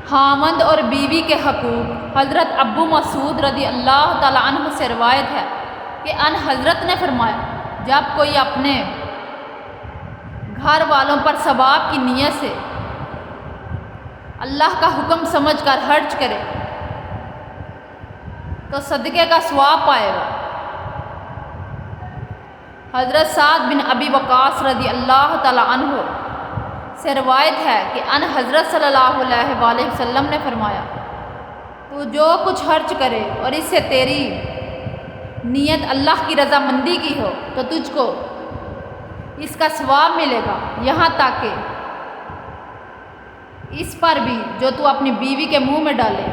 خاوند اور بیوی کے حقوق۔ حضرت ابو مسعود رضی اللہ تعالیٰ عنہ سے روایت ہے کہ ان حضرت نے فرمایا، جب کوئی اپنے گھر والوں پر ثواب کی نیت سے اللہ کا حکم سمجھ کر خرچ کرے تو صدقے کا ثواب پائے گا۔ حضرت سعد بن ابی وقاص رضی اللہ تعالیٰ عنہ سے روایت ہے کہ ان حضرت صلی اللہ علیہ وآلہ وسلم نے فرمایا، تو جو کچھ خرچ کرے اور اس سے تیری نیت اللہ کی رضامندی کی ہو تو تجھ کو اس کا ثواب ملے گا، یہاں تک کہ اس پر بھی جو تو اپنی بیوی کے منہ میں ڈالے۔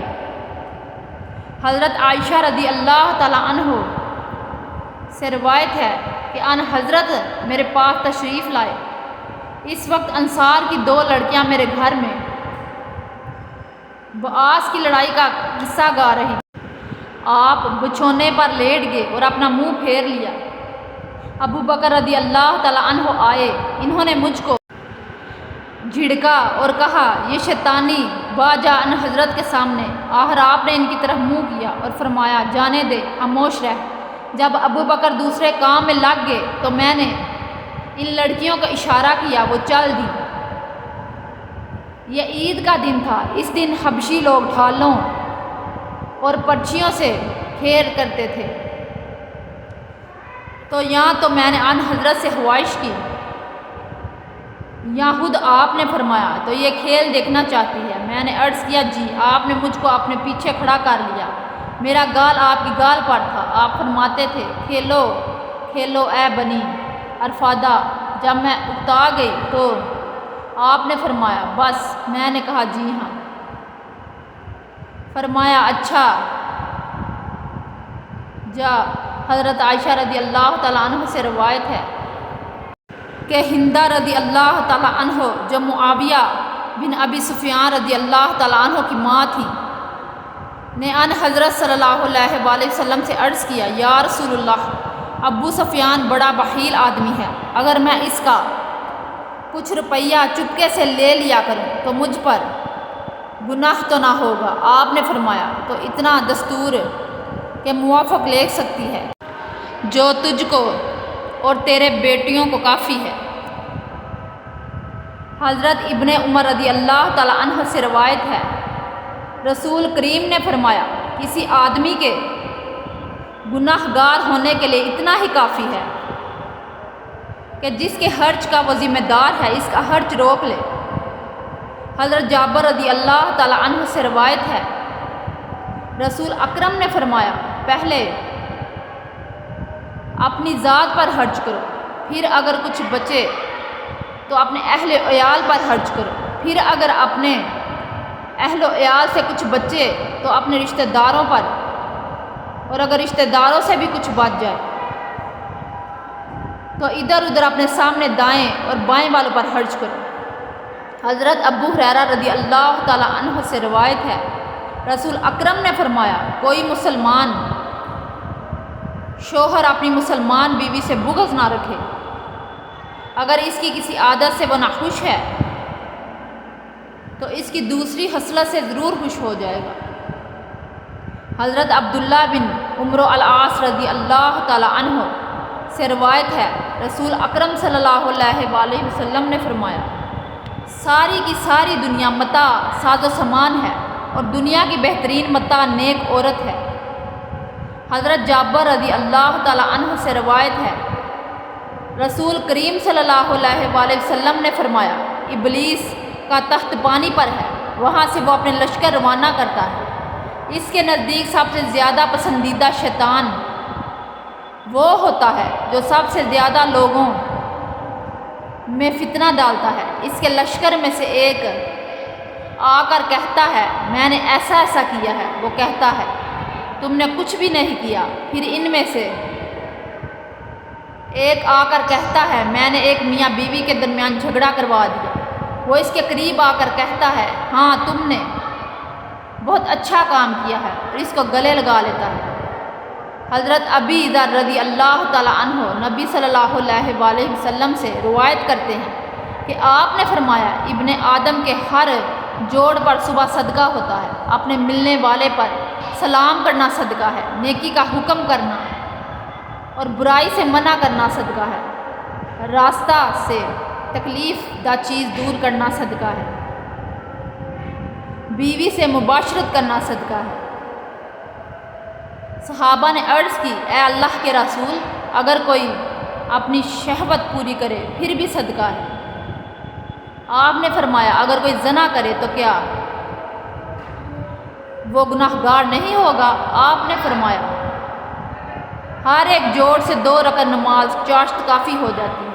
حضرت عائشہ رضی اللہ تعالیٰ عنہ سے روایت ہے کہ ان حضرت میرے پاس تشریف لائے، اس وقت انصار کی 2 لڑکیاں میرے گھر میں بعاث کی لڑائی کا قصہ گا رہی تھیں۔ آپ بچھونے پر لیٹ گئے اور اپنا منہ پھیر لیا۔ ابو بکر رضی اللہ تعالیٰ عنہ آئے، انہوں نے مجھ کو جھڑکا اور کہا، یہ شیطانی باجا ان حضرت کے سامنے۔ آخر آپ نے ان کی طرف منہ کیا اور فرمایا، جانے دے، خاموش رہ۔ جب ابو بکر دوسرے کام میں لگ گئے تو میں نے ان لڑکیوں کا اشارہ کیا، وہ چل دی۔ یہ عید کا دن تھا، اس دن حبشی لوگ ڈھالوں اور پرچیوں سے کھیل کرتے تھے، تو یہاں تو میں نے ان حضرت سے خواہش کی، یا خود آپ نے فرمایا تو یہ کھیل دیکھنا چاہتی ہے؟ میں نے عرض کیا، جی۔ آپ نے مجھ کو اپنے پیچھے کھڑا کر لیا، میرا گال آپ کی گال پر تھا۔ آپ فرماتے تھے، کھیلو کھیلو اے بنی ارفادہ۔ جب میں اکتا گئی تو آپ نے فرمایا، بس۔ میں نے کہا، جی ہاں۔ فرمایا، اچھا جا۔ حضرت عائشہ رضی اللہ تعالیٰ عنہ سے روایت ہے کہ ہندہ رضی اللہ تعالیٰ عنہ جو معاویہ بن ابی سفیان رضی اللہ تعالیٰ عنہ کی ماں تھی نے ان حضرت صلی اللہ علیہ وآلہ وسلم سے عرض کیا، یا رسول اللہ، ابو سفیان بڑا بخیل آدمی ہے، اگر میں اس کا کچھ روپیہ چپکے سے لے لیا کروں تو مجھ پر گناہ تو نہ ہوگا؟ آپ نے فرمایا، تو اتنا دستور کے موافق لے سکتی ہے جو تجھ کو اور تیرے بیٹیوں کو کافی ہے۔ حضرت ابن عمر رضی اللہ تعالیٰ عنہ سے روایت ہے، رسول کریم نے فرمایا، کسی آدمی کے گناہ گار ہونے کے لیے اتنا ہی کافی ہے کہ جس کے خرچ کا وہ ذمہ دار ہے اس کا خرچ روک لے۔ حضرت جابر رضی اللہ تعالیٰ عنہ سے روایت ہے، رسول اکرم نے فرمایا، پہلے اپنی ذات پر خرچ کرو، پھر اگر کچھ بچے تو اپنے اہل و عیال پر خرچ کرو، پھر اگر اپنے اہل و عیال سے کچھ بچے تو اپنے رشتہ داروں پر، اور اگر رشتہ داروں سے بھی کچھ بچ جائے تو ادھر ادھر اپنے سامنے دائیں اور بائیں والوں پر خرچ کرو۔ حضرت ابو ہریرہ رضی اللہ تعالیٰ عنہ سے روایت ہے، رسول اکرم نے فرمایا، کوئی مسلمان شوہر اپنی مسلمان بیوی سے بغض نہ رکھے، اگر اس کی کسی عادت سے وہ ناخوش ہے تو اس کی دوسری خصلت سے ضرور خوش ہو جائے گا۔ حضرت عبداللہ بن عمرو العاص رضی اللہ تعالیٰ عنہ سے روایت ہے، رسول اکرم صلی اللہ علیہ وآلہ وسلم نے فرمایا، ساری کی ساری دنیا متاع ساز و سامان ہے اور دنیا کی بہترین متاع نیک عورت ہے۔ حضرت جابر رضی اللہ تعالیٰ عنہ سے روایت ہے، رسول کریم صلی اللہ علیہ وآلہ وسلم نے فرمایا، ابلیس کا تخت پانی پر ہے، وہاں سے وہ اپنے لشکر روانہ کرتا ہے، اس کے نزدیک سب سے زیادہ پسندیدہ شیطان وہ ہوتا ہے جو سب سے زیادہ لوگوں میں فتنہ ڈالتا ہے۔ اس کے لشکر میں سے ایک آ کر کہتا ہے، میں نے ایسا ایسا کیا ہے، وہ کہتا ہے، تم نے کچھ بھی نہیں کیا۔ پھر ان میں سے ایک آ کر کہتا ہے، میں نے ایک میاں بیوی کے درمیان جھگڑا کروا دیا۔ وہ اس کے قریب آ کر کہتا ہے، ہاں تم نے بہت اچھا کام کیا ہے، اور اس کو گلے لگا لیتا ہے۔ حضرت ابی ذر رضی اللہ تعالیٰ عنہ نبی صلی اللہ علیہ وآلہ وسلم سے روایت کرتے ہیں کہ آپ نے فرمایا، ابن آدم کے ہر جوڑ پر صبح صدقہ ہوتا ہے، اپنے ملنے والے پر سلام کرنا صدقہ ہے، نیکی کا حکم کرنا اور برائی سے منع کرنا صدقہ ہے، راستہ سے تکلیف دہ چیز دور کرنا صدقہ ہے، بیوی سے مباشرت کرنا صدقہ ہے۔ صحابہ نے عرض کی، اے اللہ کے رسول، اگر کوئی اپنی شہوت پوری کرے پھر بھی صدقہ ہے۔ آپ نے فرمایا، اگر کوئی زنا کرے تو کیا وہ گناہ گار نہیں ہوگا؟ آپ نے فرمایا، ہر ایک جوڑ سے 2 رکعت نماز چاشت کافی ہو جاتی ہے۔